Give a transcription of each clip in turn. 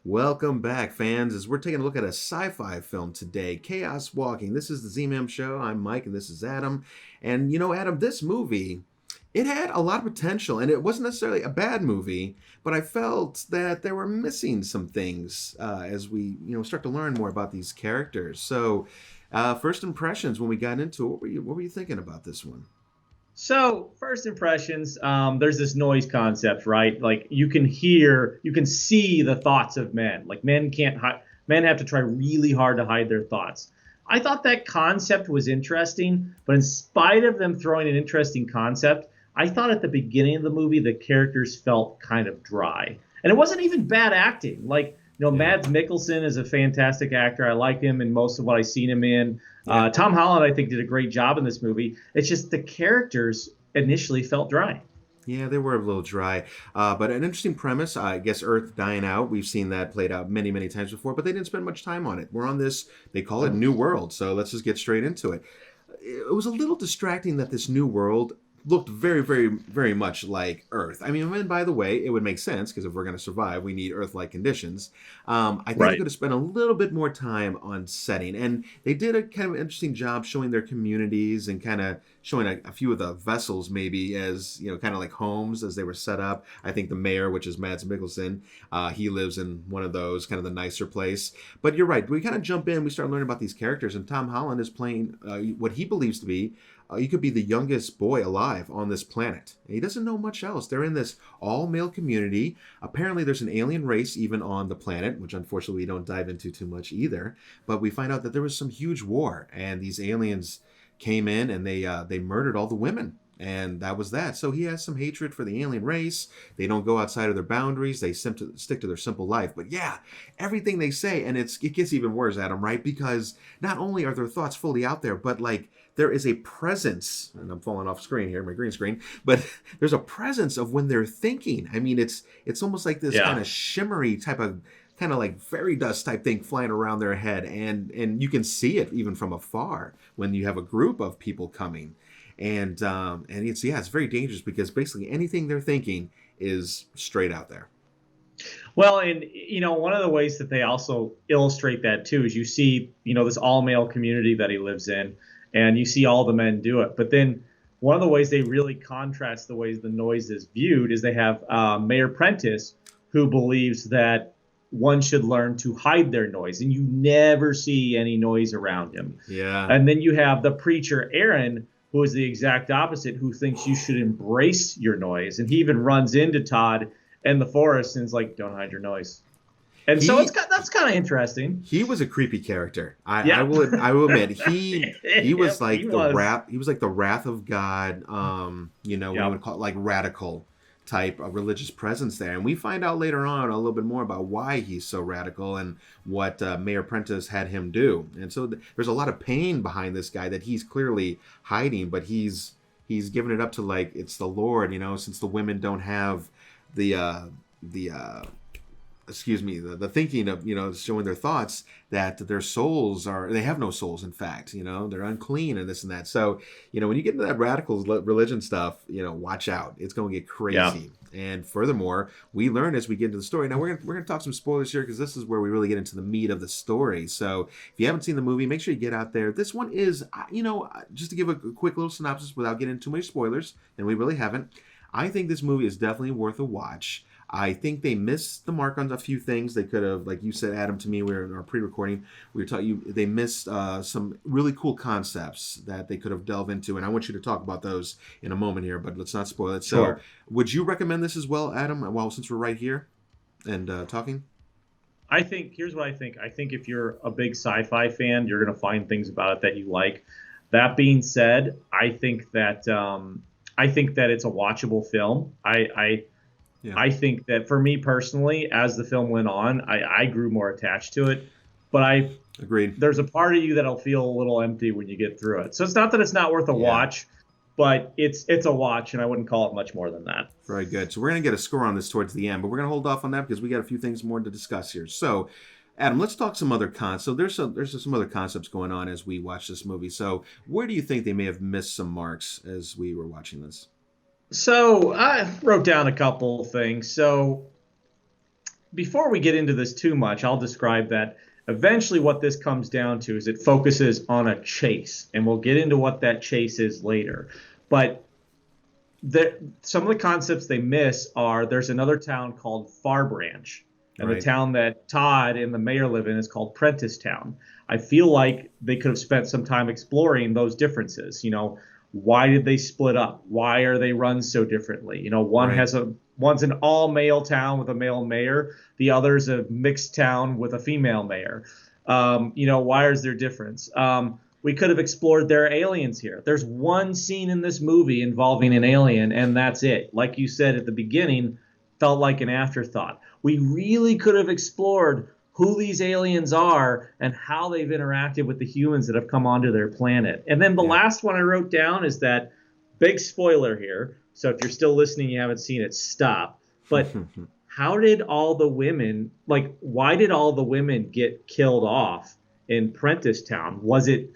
Welcome back, fans, as we're taking a look at a sci-fi film today, Chaos Walking. This is the ZMAM show. I'm Mike, and this is Adam. And Adam, this movie, it had a lot of potential, and it wasn't necessarily a bad movie, but I felt that there were missing some things as we, start to learn more about these characters. So, first impressions when we got into it, what were you thinking about this one? So, first impressions, there's this noise concept, right? Like you can hear, you can see the thoughts of men. Like men can't hide, men have to try really hard to hide their thoughts. I thought that concept was interesting, but in spite of them throwing an interesting concept, I thought at the beginning of the movie the characters felt kind of dry. And it wasn't even bad acting. Like, Mads Mikkelsen is a fantastic actor. I like him in most of what I've seen him in. Tom Holland, I think, did a great job in this movie. It's just the characters initially felt dry. Yeah, they were a little dry, but an interesting premise. I guess Earth dying out. We've seen that played out many, many times before, but they didn't spend much time on it. We're on this, they call it New World, so let's just get straight into it. It was a little distracting that this new world looked very, very, very much like Earth. I mean, and by the way, it would make sense because if we're going to survive, we need Earth-like conditions. I think they could have spent a little bit more time on setting, and they did a kind of interesting job showing their communities and kind of showing a few of the vessels maybe as kind of like homes as they were set up. I think the mayor, which is Mads Mikkelsen, he lives in one of those, kind of the nicer place. But you're right, we kind of jump in, we start learning about these characters, and Tom Holland is playing what he believes to be he could be the youngest boy alive on this planet. He doesn't know much else. They're in this all-male community. Apparently there's an alien race even on the planet, which unfortunately we don't dive into too much either. But we find out that there was some huge war, and these aliens came in and they murdered all the women. And that was that. So he has some hatred for the alien race. They don't go outside of their boundaries. They stick to their simple life. But yeah, everything they say, and it gets even worse, Adam, right? Because not only are their thoughts fully out there, but like there is a presence, and I'm falling off screen here, my green screen, but there's a presence of when they're thinking. I mean, it's almost like this kind of shimmery type of, kind of like fairy dust type thing flying around their head. And you can see it even from afar when you have a group of people coming. And it's very dangerous because basically anything they're thinking is straight out there. Well, and one of the ways that they also illustrate that too is you see this all male community that he lives in, and you see all the men do it. But then one of the ways they really contrast the ways the noise is viewed is they have Mayor Prentice, who believes that one should learn to hide their noise, and you never see any noise around him. Yeah. And then you have the preacher Aaron, who is the exact opposite, who thinks you should embrace your noise. And he even runs into Todd in the forest and is like, don't hide your noise. And so that's kind of interesting. He was a creepy character. I will admit he was like he was like the wrath of God. We would call it like radical type of religious presence there. And we find out later on a little bit more about why he's so radical and what Mayor Prentice had him do. And so there's a lot of pain behind this guy that he's clearly hiding, but he's given it up to like it's the Lord, since the women don't have the thinking of showing their thoughts, that their souls they have no souls, in fact, they're unclean and this and that. So when you get into that radical religion stuff, watch out, it's going to get crazy. And furthermore, we learn as we get into the story. Now we're gonna talk some spoilers here because this is where we really get into the meat of the story. So if you haven't seen the movie, make sure you get out there. This one is just to give a quick little synopsis without getting into too many spoilers, and we really haven't. I think this movie is definitely worth a watch. I think they missed the mark on a few things. They could have, like you said, Adam, to me, we were in our pre-recording, we were talking, they missed some really cool concepts that they could have delved into, and I want you to talk about those in a moment here, but let's not spoil it. Sure. So, would you recommend this as well, Adam, well, since we're right here and talking? Here's what I think. I think if you're a big sci-fi fan, you're going to find things about it that you like. That being said, I think that it's a watchable film. I think that for me personally, as the film went on, I grew more attached to it. But agreed. There's a part of you that'll feel a little empty when you get through it. So it's not that it's not worth a watch. but it's a watch, and I wouldn't call it much more than that. Very good. So we're going to get a score on this towards the end, but we're going to hold off on that because we got a few things more to discuss here. So, Adam, let's talk some other concepts. So there's some other concepts going on as we watch this movie. So where do you think they may have missed some marks as we were watching this? So I wrote down a couple things. So before we get into this too much, I'll describe that eventually what this comes down to is it focuses on a chase, and we'll get into what that chase is later. But some of the concepts they miss are there's another town called Far Branch, and Right. the town that Todd and the mayor live in is called Prentice Town. I feel like they could have spent some time exploring those differences. Why did they split up? Why are they run so differently? Right. One's an all male town with a male mayor. The other's a mixed town with a female mayor. Why is there difference? We could have explored their aliens here. There's one scene in this movie involving an alien, and that's it. Like you said at the beginning, felt like an afterthought. We really could have explored who these aliens are and how they've interacted with the humans that have come onto their planet. And then the Yeah. last one I wrote down is that big spoiler here. So if you're still listening, you haven't seen it, stop. But how did all the women, why did all the women get killed off in Prentice Town? Was it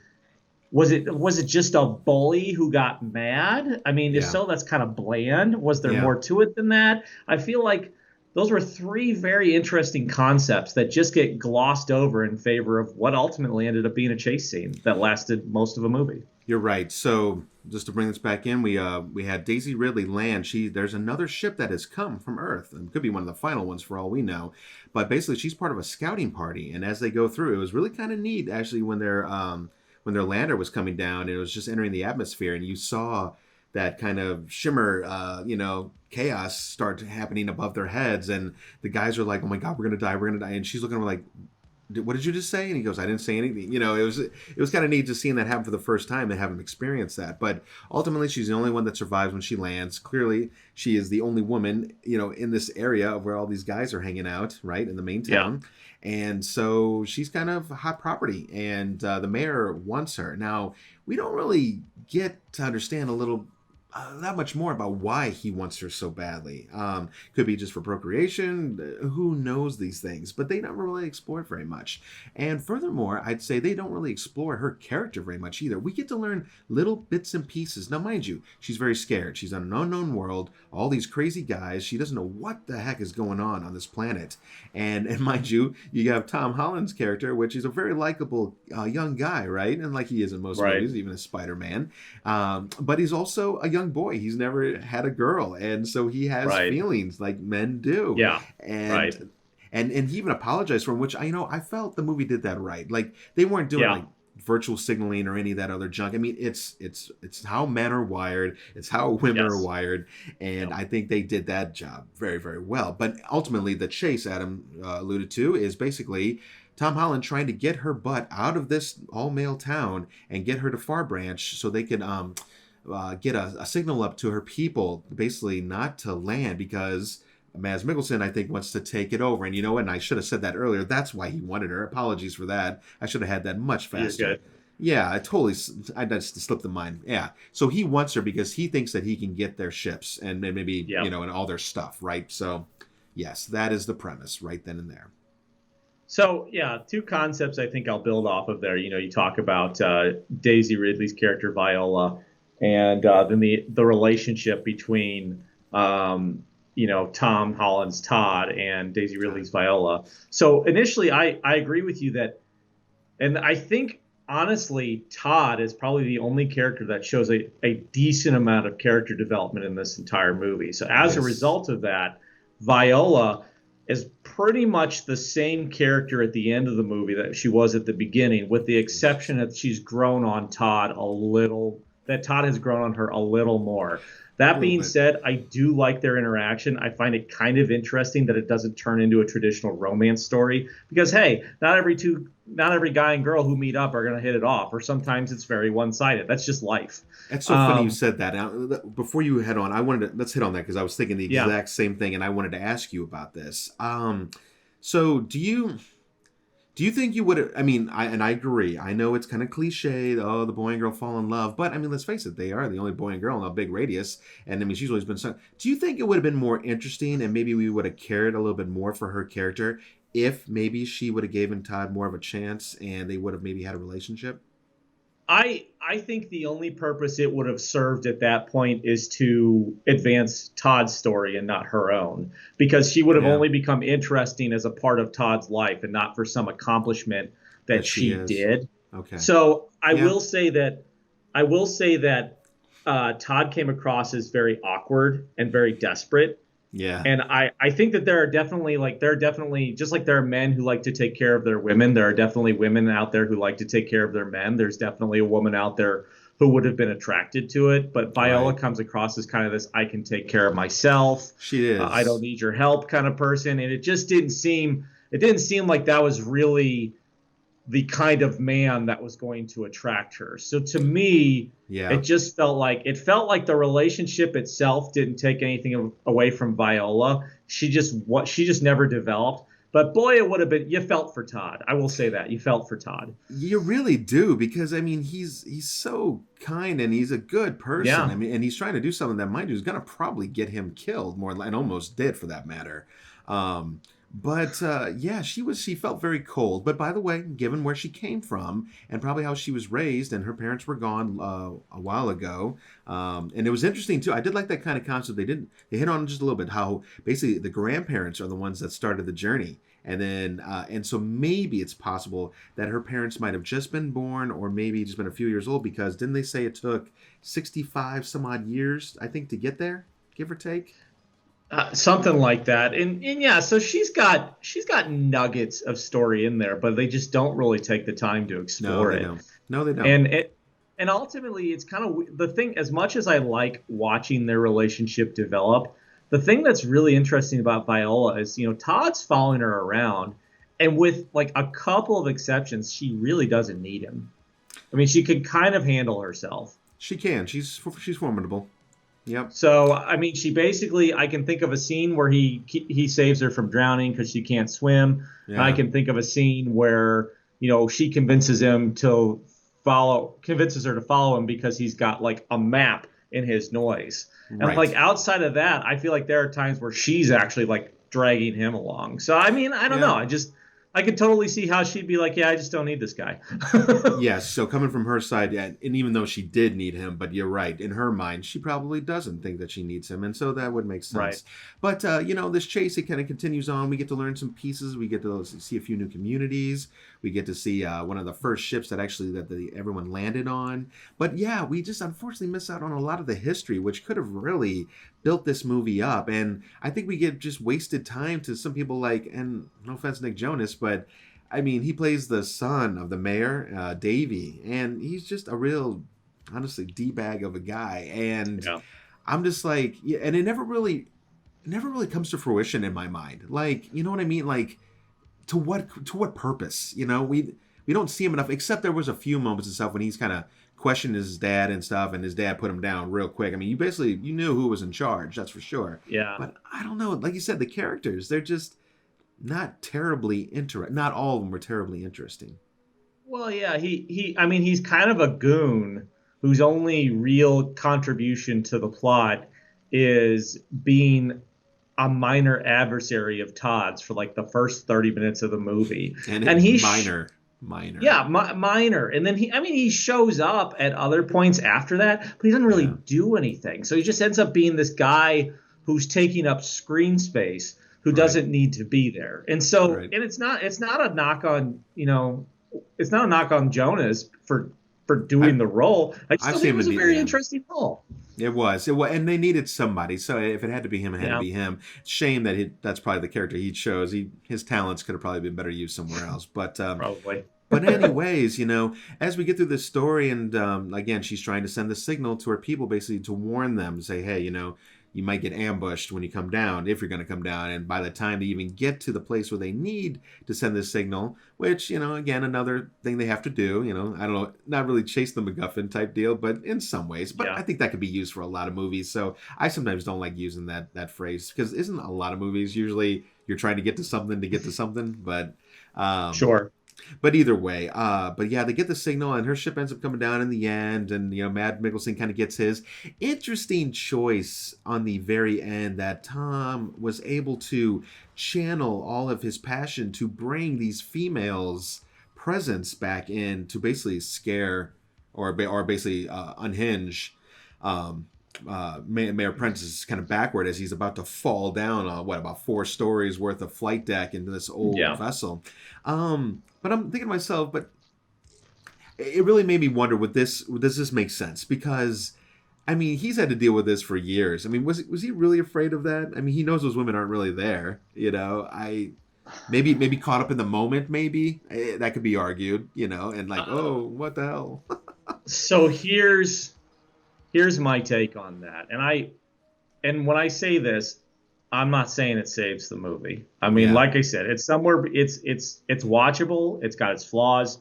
just a bully who got mad? I mean, if Yeah. so, that's kind of bland. Was there Yeah. more to it than that? I feel like those were three very interesting concepts that just get glossed over in favor of what ultimately ended up being a chase scene that lasted most of a movie. You're right. So just to bring this back in, we had Daisy Ridley land. There's another ship that has come from Earth, and could be one of the final ones for all we know. But basically, she's part of a scouting party, and as they go through, it was really kind of neat actually when their lander was coming down and it was just entering the atmosphere, and you saw that kind of shimmer, chaos start happening above their heads, and the guys are like, "Oh my God, we're gonna die," and she's looking at him like, what did you just say? And he goes, I didn't say anything. It was kind of neat just seeing that happen for the first time and have him experience that. But ultimately, she's the only one that survives when she lands. Clearly, she is the only woman, in this area of where all these guys are hanging out, right, in the main town. And so she's kind of hot property, and the mayor wants her. Now, we don't really get to understand a little that much more about why he wants her so badly. Could be just for procreation. Who knows these things? But they never really explore it very much. And furthermore, I'd say they don't really explore her character very much either. We get to learn little bits and pieces. Now, mind you, she's very scared. She's on an unknown world. All these crazy guys. She doesn't know what the heck is going on this planet. And mind you, you have Tom Holland's character, which is a very likable young guy, right? And like he is in most Right. movies, even as Spider-Man. But he's also a young boy. He's never had a girl, and so he has Right. feelings like men do. Yeah. And Right. and he even apologized for him, which I felt the movie did that right. Like they weren't doing Yeah. like virtual signaling or any of that other junk. I mean, it's how men are wired. It's how women are Yes. wired, and Yep. I think they did that job very, very well. But ultimately, the chase Adam alluded to is basically Tom Holland trying to get her butt out of this all male town and get her to Far Branch so they can get a signal up to her people, basically not to land because Mads Mikkelsen, I think, wants to take it over. And you know what? And I should have said that earlier. That's why he wanted her. Apologies for that. I should have had that much You're faster. good. Yeah, I just slipped the mind. Yeah. So he wants her because he thinks that he can get their ships and maybe, Yeah. and all their stuff, right? So, yes, that is the premise right then and there. So yeah, two concepts I think I'll build off of there. You talk about Daisy Ridley's character Viola, and then the relationship between Tom Holland's Todd and Daisy Ridley's Viola. So initially, I agree with you that, and I think honestly, Todd is probably the only character that shows a decent amount of character development in this entire movie. So as a Yes. result of that, Viola is pretty much the same character at the end of the movie that she was at the beginning, with the exception that she's grown on Todd a little, that Todd has grown on her a little more. That being said, I do like their interaction. I find it kind of interesting that it doesn't turn into a traditional romance story because, hey, not every guy and girl who meet up are going to hit it off, or sometimes it's very one-sided. That's just life. That's so funny you said that. Now, before you head on, let's hit on that because I was thinking the Yeah. exact same thing, and I wanted to ask you about this. So do Do you think you would? I mean, I agree. I know it's kind of cliche. Oh, the boy and girl fall in love, but I mean, let's face it, they are the only boy and girl in a big radius. And I mean, she's always been. Do you think it would have been more interesting, and maybe we would have cared a little bit more for her character if maybe she would have given Todd more of a chance, and they would have maybe had a relationship? I think the only purpose it would have served at that point is to advance Todd's story and not her own, because she would have Yeah, only become interesting as a part of Todd's life and not for some accomplishment that that she she is. did. Okay. So Yeah. I will say that Todd came across as very awkward and very desperate. Yeah. And I think that there are definitely just like there are men who like to take care of their women, there are definitely women out there who like to take care of their men. There's definitely a woman out there who would have been attracted to it. But Viola Right. comes across as kind of this I can take care of myself. She I don't is. need your help kind of person. And it didn't seem like that was really the kind of man that was going to attract her. So to me, Yeah. it felt like the relationship itself didn't take anything away from Viola. She just never developed. But boy, it would have been you felt for Todd. I will say that you felt for Todd. You really do, because I mean he's so kind and he's a good person. Yeah. I mean, and he's trying to do something that, mind you, is going to probably get him killed more, and almost did for that matter. Um, but yeah, she felt very cold. But by the way, given where she came from and probably how she was raised, and her parents were gone a while ago, and it was interesting too. I did like that kind of concept. They hit on just a little bit how basically the grandparents are the ones that started the journey. And then, and so maybe it's possible that her parents might have just been born, or maybe just been a few years old, because didn't they say it took 65 some odd years, I think, to get there, give or take? Something like that. And yeah, so she's got nuggets of story in there, but they just don't really take the time to No, explore they it. don't. No, they don't. And it and ultimately it's kind of the thing, as much as I like watching their relationship develop, the thing that's really interesting about Viola is, Todd's following her around, and with like a couple of exceptions, she really doesn't need him. I mean, she can kind of handle herself. She can. She's formidable. Yep. So, I mean, I can think of a scene where he saves her from drowning because she can't swim. And I Yeah. can think of a scene where, she convinces her to follow him because he's got like a map in his noise. And like Right. outside of that, I feel like there are times where she's actually like dragging him along. So, I mean, I don't know. Yeah. I could totally see how she'd be like, yeah, I just don't need this guy. Yes, so coming from her side, yeah, and even though she did need him, but you're right, in her mind, she probably doesn't think that she needs him, and so that would make Right. sense. But this chase, it kind of continues on. We get to learn some pieces. We get to see a few new communities. We get to see one of the first ships that actually everyone landed on. But yeah, we just unfortunately miss out on a lot of the history, which could have really built this movie up. And I think we get just wasted time to some people, like, and no offense, Nick Jonas, but I mean, he plays the son of the mayor, Davey, and he's just a real, honestly, d-bag of a guy. And Yeah. I'm just like, yeah, and it never really comes to fruition in my mind. Like, you know what I mean? Like, to what purpose? We don't see him enough, except there was a few moments and stuff when he's kind of questioned his dad and stuff, and his dad put him down real quick. I mean, you knew who was in charge, that's for sure. Yeah. But I don't know. Like you said, the characters, they're just not terribly interesting. Not all of them were terribly interesting. Well, yeah, I mean, he's kind of a goon whose only real contribution to the plot is being a minor adversary of Todd's for like the first 30 minutes of the movie. And And it's minor. yeah, minor. And then he shows up at other points after that, but he doesn't really Yeah. do anything. So he just ends up being this guy who's taking up screen space who Right. doesn't need to be there. And so, Right. and it's not a knock on, it's not a knock on Jonas for doing the role. I I've still think seen it him was a in very yeah. interesting role. It was, and they needed somebody. So if it had to be him, it had to Yeah, be him. Shame that that's probably the character he chose. His talents could have probably been better used somewhere else. But probably. But anyways, as we get through this story, and again, she's trying to send the signal to her people, basically to warn them, say, hey, you might get ambushed when you come down, if you're going to come down. And by the time they even get to the place where they need to send this signal, which, again, another thing they have to do, I don't know, not really chase the MacGuffin type deal, but in some ways. But Yeah. I think that could be used for a lot of movies. So I sometimes don't like using that phrase, because isn't a lot of movies usually you're trying to get to something to get to something? But Sure. But either way, but yeah, they get the signal, and her ship ends up coming down in the end, and Mad Mikkelsen kind of gets his interesting choice on the very end that Tom was able to channel all of his passion to bring these females' presence back in to basically scare or basically unhinge. Mayor Prentice is kind of backward as he's about to fall down about 4 stories worth of flight deck into this old Yeah. vessel. But I'm thinking to myself, but it really made me wonder, does this make sense? Because I mean, he's had to deal with this for years. I mean, was he really afraid of that? I mean, he knows those women aren't really there. I maybe caught up in the moment. Maybe that could be argued. And like, oh, what the hell? So here's my take on that. And when I say this, I'm not saying it saves the movie. I mean, Yeah. like I said, it's somewhere it's watchable. It's got its flaws.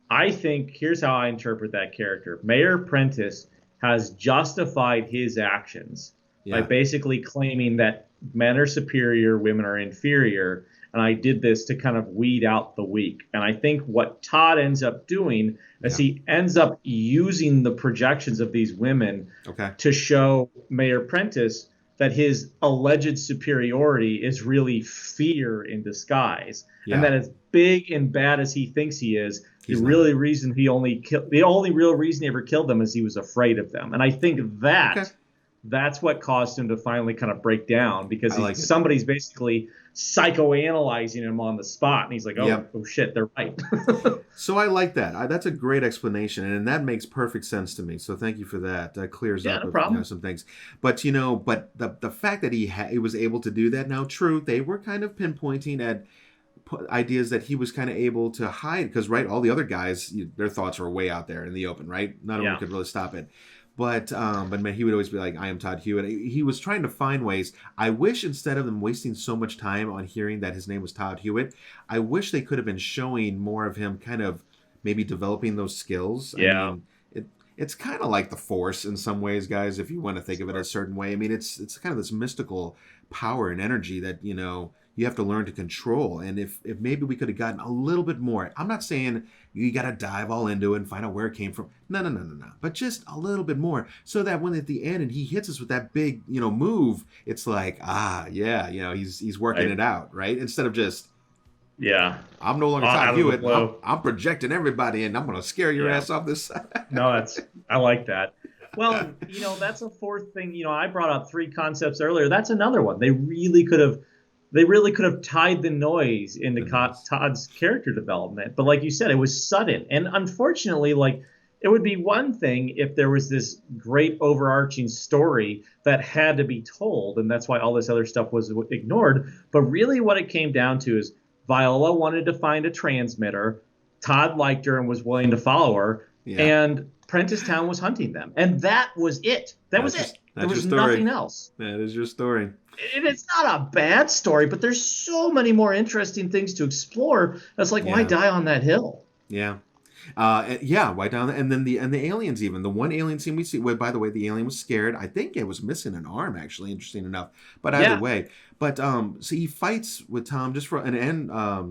I think here's how I interpret that character. Mayor Prentice has justified his actions by Yeah. basically claiming that men are superior, women are inferior, and I did this to kind of weed out the weak. And I think what Todd ends up doing is Yeah. he ends up using the projections of these women Okay. to show Mayor Prentice that his alleged superiority is really fear in disguise, Yeah. and that as big and bad as he thinks he is, He's the only reason he ever killed them is he was afraid of them. And I think Okay. that's what caused him to finally kind of break down, because I like it. somebody's basically psychoanalyzing him on the spot, and he's like, Yep. oh shit, they're right. So I like that. That's a great explanation, and that makes perfect sense to me. So thank you for that. That clears Yeah, up no problem. some things. But but the fact that he was able to do that. Now, true, they were kind of pinpointing at ideas that he was kind of able to hide, because right, all the other guys, their thoughts were way out there in the open, right? None of them Yeah. could really stop it. But man, he would always be like, "I am Todd Hewitt." He was trying to find ways. I wish, instead of them wasting so much time on hearing that his name was Todd Hewitt, I wish they could have been showing more of him kind of maybe developing those skills. Yeah. I mean, it's kind of like the Force in some ways, guys, if you want to think of it a certain way. I mean, it's kind of this mystical power and energy that you have to learn to control. And if maybe we could have gotten a little bit more, I'm not saying you got to dive all into it and find out where it came from. No. But just a little bit more, so that when at the end and he hits us with that big, move, it's like, yeah, he's working Right. it out, right? Instead of just, Yeah. I'm no longer Out Todd of the Hewitt. blue. I'm projecting everybody, and I'm going to scare your Yeah. ass off this side. No, I like that. Well, that's a fourth thing. I brought up 3 concepts earlier. That's another one. They really could have tied the noise into Todd's character development. But like you said, it was sudden. And unfortunately, like, it would be one thing if there was this great overarching story that had to be told, and that's why all this other stuff was ignored. But really what it came down to is Viola wanted to find a transmitter. Todd liked her and was willing to follow her. Yeah. And Prentice Town was hunting them. And that was it. That was it. There was nothing else. That is your story. And it's not a bad story, but there's so many more interesting things to explore. That's like, why die on that hill? Yeah. Why down? And then the aliens, even the one alien scene we see. Well, by the way, the alien was scared. I think it was missing an arm, actually. Interesting enough. But either way, so he fights with Tom just for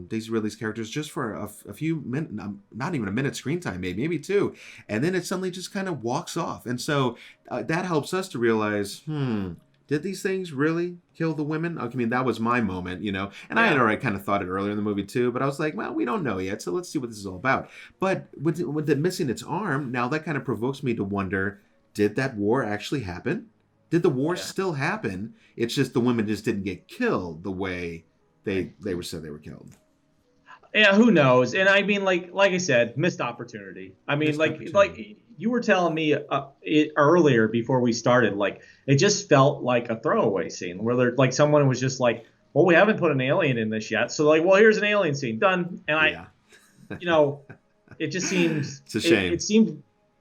Daisy Ridley's characters just for a few minutes, not even a minute screen time, maybe 2, and then it suddenly just kind of walks off. And so that helps us to realize, did these things really kill the women? I mean, that was my moment, And I had already kind of thought it earlier in the movie too, but I was like, well, we don't know yet, so let's see what this is all about. But with it missing its arm, now that kind of provokes me to wonder, did that war actually happen? Did the war still happen? It's just the women just didn't get killed the way they were said they were killed. Yeah, who knows? And I mean, like I said, missed opportunity. I mean, like you were telling me earlier before we started, like it just felt like a throwaway scene where like someone was just like, well, we haven't put an alien in this yet, so like, well, here's an alien scene done. And it just seems it's a shame.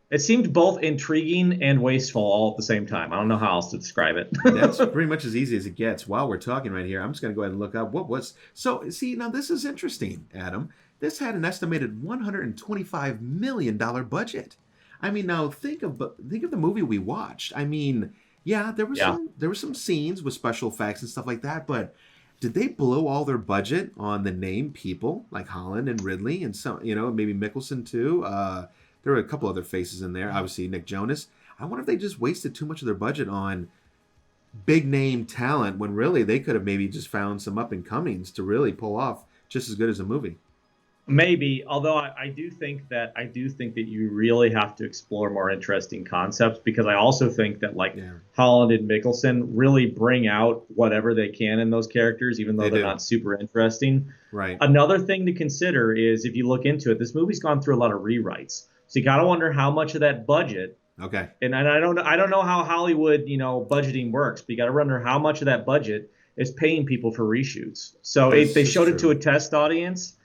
It seemed both intriguing and wasteful all at the same time. I don't know how else to describe it. That's pretty much as easy as it gets. While we're talking right here, I'm just going to go ahead and look up what was. So, see, now this is interesting, Adam. This had an estimated $125 million budget. I mean, now think of the movie we watched. I mean, there were some scenes with special effects and stuff like that, but did they blow all their budget on the name people like Holland and Ridley and some, maybe Mickelson too? There were a couple other faces in there. Obviously, Nick Jonas. I wonder if they just wasted too much of their budget on big name talent when really they could have maybe just found some up and comings to really pull off just as good as a movie. Maybe, although I do think that you really have to explore more interesting concepts, because I also think that Holland and Mickelson really bring out whatever they can in those characters, even though they're not super interesting. Right. Another thing to consider is, if you look into it, this movie's gone through a lot of rewrites, so you got to wonder how much of that budget. Okay. And I don't know how Hollywood budgeting works, but you got to wonder how much of that budget is paying people for reshoots. So they showed it to a test audience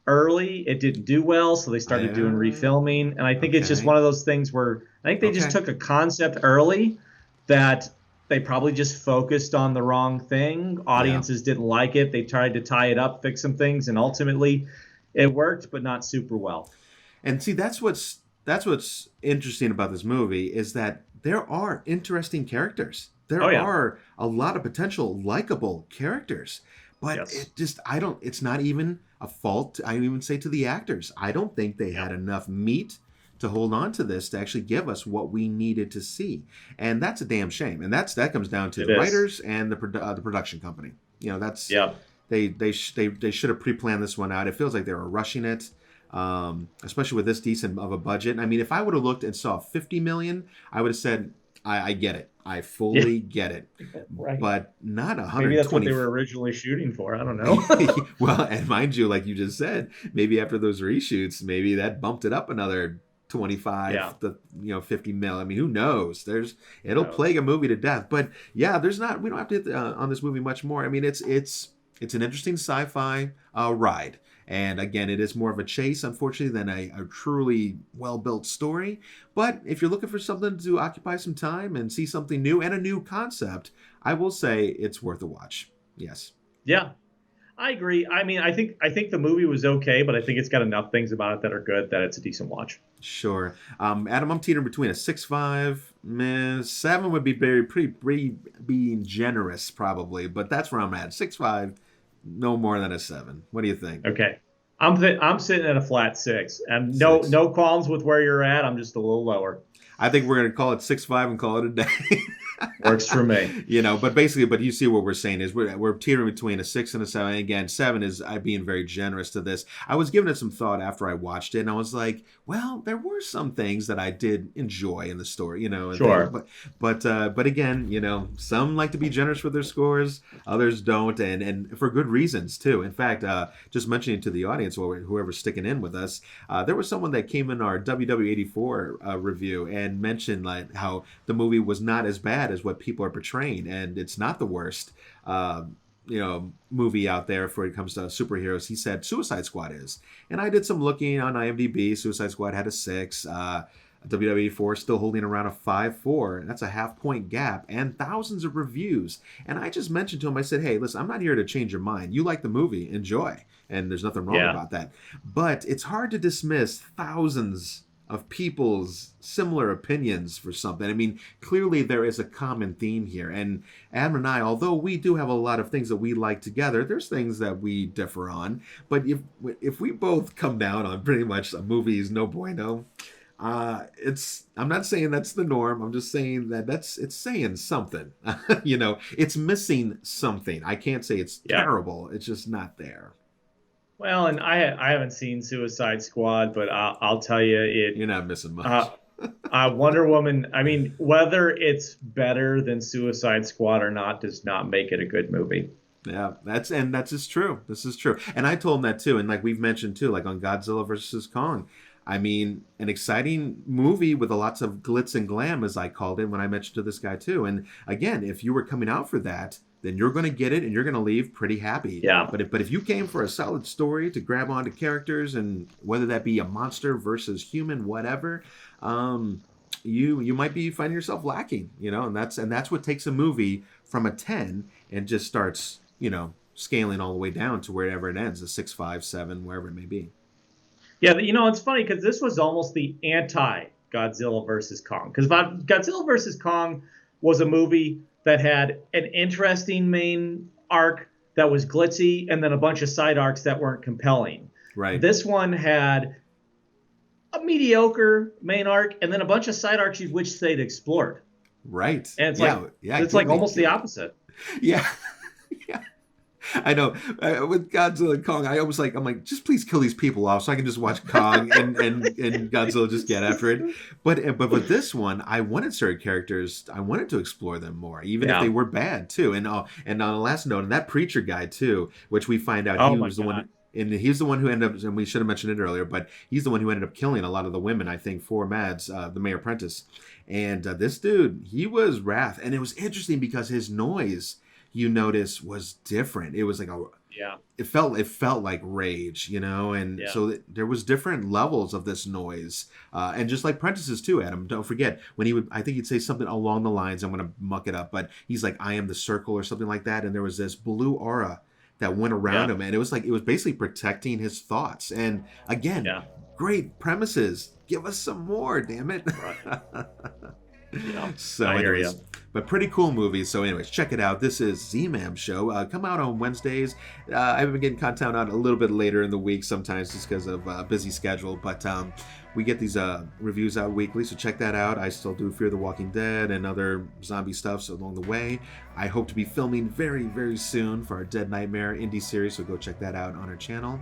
early. It didn't do well, so they started doing refilming. And I think it's just one of those things where I think they just took a concept early that they probably just focused on the wrong thing. Audiences didn't like it. They tried to tie it up, fix some things, and ultimately it worked, but not super well. And see, that's what's interesting about this movie, is that there are interesting characters. There are a lot of potential likable characters. But it's not even a fault, I even say, to the actors. I don't think they had enough meat to hold on to this to actually give us what we needed to see. And that's a damn shame. And that comes down to the writers and the production company. They should have pre-planned this one out. It feels like they were rushing it, especially with this decent of a budget. I mean, if I would have looked and saw $50 million, I would have said, I get it. I fully get it. Right. But not 120. Maybe that's what they were originally shooting for. I don't know. Well, and mind you, like you just said, maybe after those reshoots, maybe that bumped it up another 25 to 50 mil. I mean, who knows? It'll plague a movie to death. But yeah, we don't have to hit on this movie much more. I mean, it's an interesting sci-fi ride. And again, it is more of a chase, unfortunately, than a truly well-built story. But if you're looking for something to occupy some time and see something new and a new concept, I will say it's worth a watch. Yes. Yeah, I agree. I mean, I think the movie was okay, but I think it's got enough things about it that are good that it's a decent watch. Sure. Adam, I'm teetering between a 6.5, 7 would be being generous probably, but that's where I'm at. 6.5. No more than a 7. What do you think? Okay. I'm sitting at a flat 6. And no qualms with where you're at. I'm just a little lower. I think we're going to call it 6.5 and call it a day. Works for me. But you see what we're saying is we're teetering between a 6 and a 7. And again, 7 is being very generous to this. I was giving it some thought after I watched it, and I was like, well, there were some things that I did enjoy in the story, and sure. But again, some like to be generous with their scores, others don't, and for good reasons too. In fact, just mentioning to the audience or whoever's sticking in with us, there was someone that came in our WW84 review and mentioned like how the movie was not as bad as what people are portraying, and it's not the worst movie out there for when it comes to superheroes. He said Suicide Squad is, and I did some looking on IMDb. Suicide Squad had a 6. WWE4 still holding around a 5.4. That's a half-point gap and thousands of reviews. And I just mentioned to him, I said, hey, listen, I'm not here to change your mind. You like the movie, enjoy, and there's nothing wrong about that. But it's hard to dismiss thousands of people's similar opinions for something. I mean, clearly there is a common theme here. And Adam and I, although we do have a lot of things that we like together, there's things that we differ on. But if we both come down on pretty much a movie's no bueno, I'm not saying that's the norm. I'm just saying that it's saying something. It's missing something. I can't say it's terrible. It's just not there. Well, and I haven't seen Suicide Squad, but I'll tell you, you're not missing much. Wonder Woman. I mean, whether it's better than Suicide Squad or not does not make it a good movie. Yeah, that's just true. This is true, and I told him that too. And like we've mentioned too, like on Godzilla versus Kong. I mean, an exciting movie with lots of glitz and glam, as I called it when I mentioned to this guy too. And again, if you were coming out for that, then you're going to get it and you're going to leave pretty happy. Yeah. But if you came for a solid story to grab onto characters, and whether that be a monster versus human, whatever, you might be finding yourself lacking, and that's what takes a movie from a 10 and just starts, scaling all the way down to wherever it ends, a 6, 5, 7, wherever it may be. Yeah, it's funny because this was almost the anti-Godzilla versus Kong. Because Godzilla versus Kong was a movie that had an interesting main arc that was glitzy, and then a bunch of side arcs that weren't compelling. Right. This one had a mediocre main arc and then a bunch of side arcs you wish they'd explored. Right. And it's it's like almost the opposite. Yeah. Yeah. I know. With Godzilla and Kong, I'm like, just please kill these people off so I can just watch Kong and Godzilla just get after it. But with this one, I wanted certain characters. I wanted to explore them more, even if they were bad too. And on the last note, and that preacher guy too, which we find out he was the one. And he's the one who ended up, and we should have mentioned it earlier, but he's the one who ended up killing a lot of the women, I think, for Mads, the Mayor Apprentice. And this dude, he was wrath. And it was interesting because his noise, you notice, was different. It was like it felt like rage, and so there was different levels of this noise. And just like Prentice's too, Adam, don't forget, when I think he'd say something along the lines, I'm going to muck it up, but he's like, I am the circle or something like that. And there was this blue aura that went around him, and it was basically protecting his thoughts. And again, great premises. Give us some more, damn it. Right. So anyways, but pretty cool movies. So anyways, check it out. This is ZMAM Show. Come out on Wednesdays. I've been getting content out a little bit later in the week sometimes just because of busy schedule, but we get these reviews out weekly, so check that out. I still do Fear the Walking Dead and other zombie stuff along the way. I hope to be filming very, very soon for our Dead Nightmare indie series, so go check that out on our channel.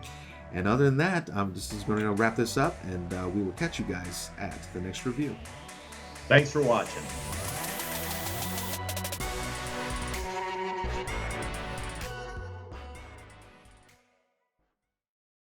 And other than that, this is going to wrap this up, and we will catch you guys at the next review. Thanks for watching.